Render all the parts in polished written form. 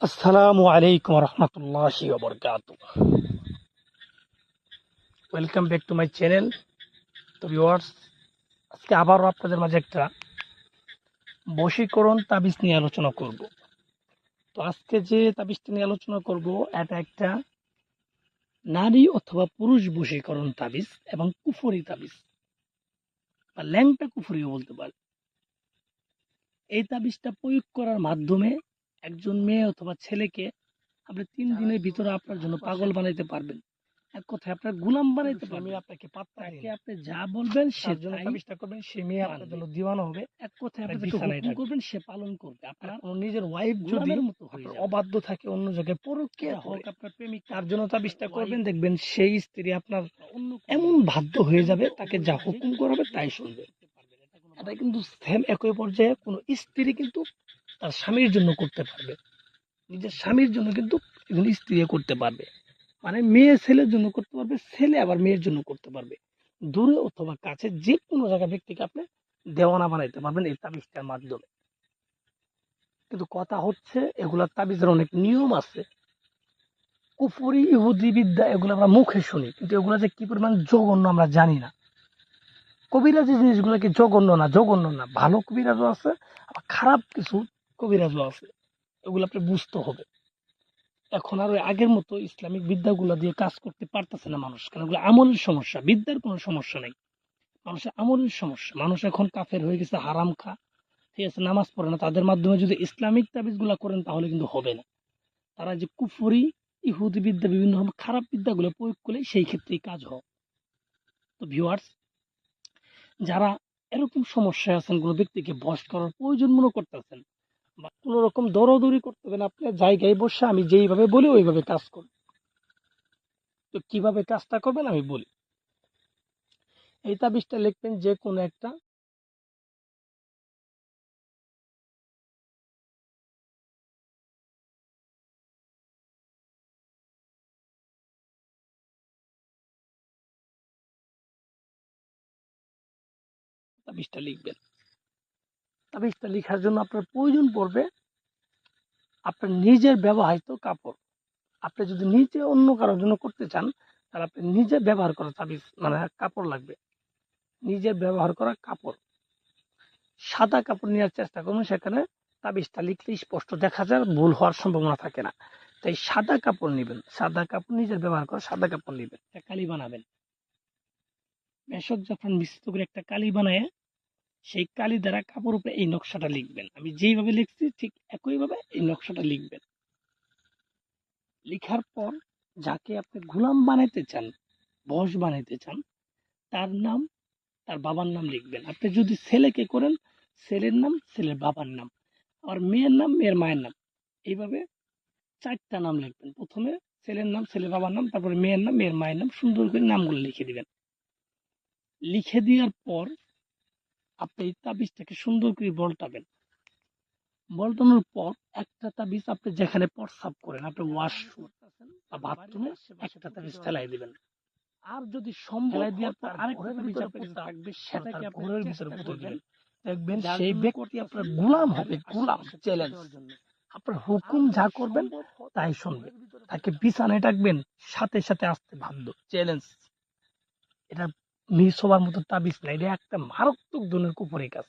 আসসালামু আলাইকুম রহমতুল্লাহি ওয়া বারাকাতুহু। Welcome back to my channel. তো ভিউয়ার্স, আজকে আবারও আপনাদের মাঝে একটা বশীকরণ তাবিজ নিয়ে আলোচনা করব। তো আজকে যে তাবিজটা নিয়ে আলোচনা করব, এটা একটা নারী অথবা পুরুষ বশীকরণ তাবিজ এবং কুফরি তাবিজ বা ল্যাংটা কুফরিও বলতে পারে। এই তাবিজটা প্রয়োগ করার মাধ্যমে একজন মেয়ে অথবা ছেলেকে আপনি 3 দিনের ভিতরে আপনার জন্য পাগল বানাইতে পারবেন। এক কথায় আপনার গোলাম বানাইতে পারবেন। আপনি পাত্তা তাকে আপনি যা বলবেন সে জন্য তাবিজটা করবেন, সে মেয়ে আপনার জন্য দিওয়ানা হবে। এক কথায় আপনি তাকে হুকুম করবেন, সে পালন করবে। আপনার নিজের ওয়াইফ যদি মতো আপনার অবাধ্য থাকে, অন্য জায়গায় পরকীয়া হোক, আপনার প্রেমিক, তার জন্য তাবিজটা করবেন, দেখবেন সেই স্ত্রী আপনার এমন বাধ্য হয়ে যাবে, তাকে যা হুকুম করাবে তাই শুনবে। এটা কিন্তু সেম একই পর্যায়ে কোনো স্ত্রী কিন্তু তার স্বামীর জন্য করতে পারবে, নিজের স্বামীর জন্য কিন্তু একজন স্ত্রী করতে পারবে। মানে মেয়ে ছেলের জন্য করতে পারবে, ছেলে আবার মেয়ের জন্য করতে পারবে। দূরে অথবা কাছে যে কোনো জায়গা ব্যক্তিকে আপনি দেওয়ানা বানাইতে পারবেন এই তাবিজটার মাধ্যমে। কিন্তু কথা হচ্ছে, এগুলার তাবিজের অনেক নিয়ম আছে। কুফরি ইহুদি বিদ্যা এগুলো আমরা মুখে শুনি, কিন্তু এগুলো যে কি পরিমাণ জঘন্য আমরা জানি না। কবিরাজি জিনিসগুলো কি জঘন্য না? জঘন্য না। ভালো কবিরাজও আছে, আবার খারাপ কিছু কবিরাজও আছে। এগুলো আপনি বুঝতে হবে। এখন আর ওই আগের মতো ইসলামিক বিদ্যাগুলো দিয়ে কাজ করতে পারতেছে না মানুষ, কারণ ওগুলো আমলের সমস্যা, বিদ্যার কোনো সমস্যা নেই। মানুষের আমলের সমস্যা। মানুষ এখন কাফের হয়ে গেছে, হারাম খা, ঠিক আছে, নামাজ পড়ে না। তাদের মাধ্যমে যদি ইসলামিক তাবিজ গুলা করেন তাহলে কিন্তু হবে না। তারা যে কুফরি ইহুদি বিদ্যা, বিভিন্ন রকম খারাপ বিদ্যাগুলো প্রয়োগ করলে সেই ক্ষেত্রেই কাজ হয়। তো ভিউয়ার্স, যারা এরকম সমস্যায় আছেন, কোনো ব্যক্তিকে বশ করার প্রয়োজন মনে করতেছেন বা কোন রকম দৌড়াদৌড়ি করতেছেন, আপনার জায়গায় বসে আমি যেইভাবে বলি ওইভাবে কাজ করুন। তো কিভাবে কাজটা করবেন আমি বলি। এই তাবিজটা লিখবেন যে কোনো একটা তাবিজটা লিখবেন। তাবিজটা লেখার জন্য আপনার প্রয়োজন পড়বে আপনার নিজের ব্যবহৃত কাপড়। আপনি যদি নিজে অন্য কারোর জন্য করতে চান, তাহলে আপনি নিজে ব্যবহার করা তাবিজ মানে কাপড় লাগবে। নিজের ব্যবহার করা কাপড়, সাদা কাপড় নেওয়ার চেষ্টা করুন, সেখানে তাবিজটা লিখলে স্পষ্ট দেখা যায়, ভুল হওয়ার সম্ভাবনা থাকে না। তাই সাদা কাপড় নেবেন, সাদা কাপড়, নিজের ব্যবহার করা সাদা কাপড় নেবেন। একটা কালি বানাবেন, মেশক যখন মিশ্রিত করে একটা কালি বানায়, সেই কালি দ্বারা কাপড় উপরে এই নকশাটা লিখবেন। আমি যেইভাবে লিখছি ঠিক একইভাবে এই নকশাটা লিখবেন। লিখার পর যাকে আপনি গোলাম বানাইতে চান, বশ বানাইতে চান, তার নাম, তার বাবার নাম লিখবেন। আপনি যদি ছেলেকে করেন, ছেলের নাম, ছেলের বাবার নাম, আর মেয়ের নাম, মেয়ের মায়ের নাম। এইভাবে 4টা নাম লিখবেন। প্রথমে ছেলের নাম, ছেলের বাবার নাম, তারপরে মেয়ের নাম, মেয়ের মায়ের নাম, সুন্দর করে নামগুলো লিখে দিবেন। লিখে দেওয়ার পর আপনি এই তাবিজটাকে সুন্দর করে বলটাবেন। বলটানোর পর একটা তাবিজ আপনি যেখানে প্রস্রাব করেন, আপনি ওয়াশরুম বা বাথরুমে একটা তাবিজ ফেলাই দিবেন। আর যদি সম্ভব দেওয়ার পর আরেকটা তাবিজ আপনার থাকবে, সেটাকে আপনি ঘরের ভিতরে পুঁতে দিবেন। দেখবেন সেই ব্যক্তি আপনার গোলাম হবে, গোলাম, চ্যালেঞ্জ। আপনার হুকুম যা করবেন তাই শুনবে। তাকে বিছানায় ডাকবেন, সাথে সাথে আসতে বাধ্য, চ্যালেঞ্জ। এটা মিস হওয়ার মতো তাবিজ না, এটা একটা মারাত্মক ধরনের কুফরি কাজ।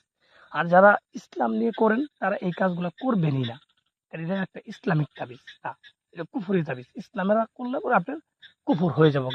আর যারা ইসলাম নিয়ে করেন তারা এই কাজগুলো করবেনই না, কারণ এটা একটা ইসলামিক তাবিজ না, এটা কুফরি তাবিজ। ইসলামের করলে পরে আপনার কুফর হয়ে যাবো।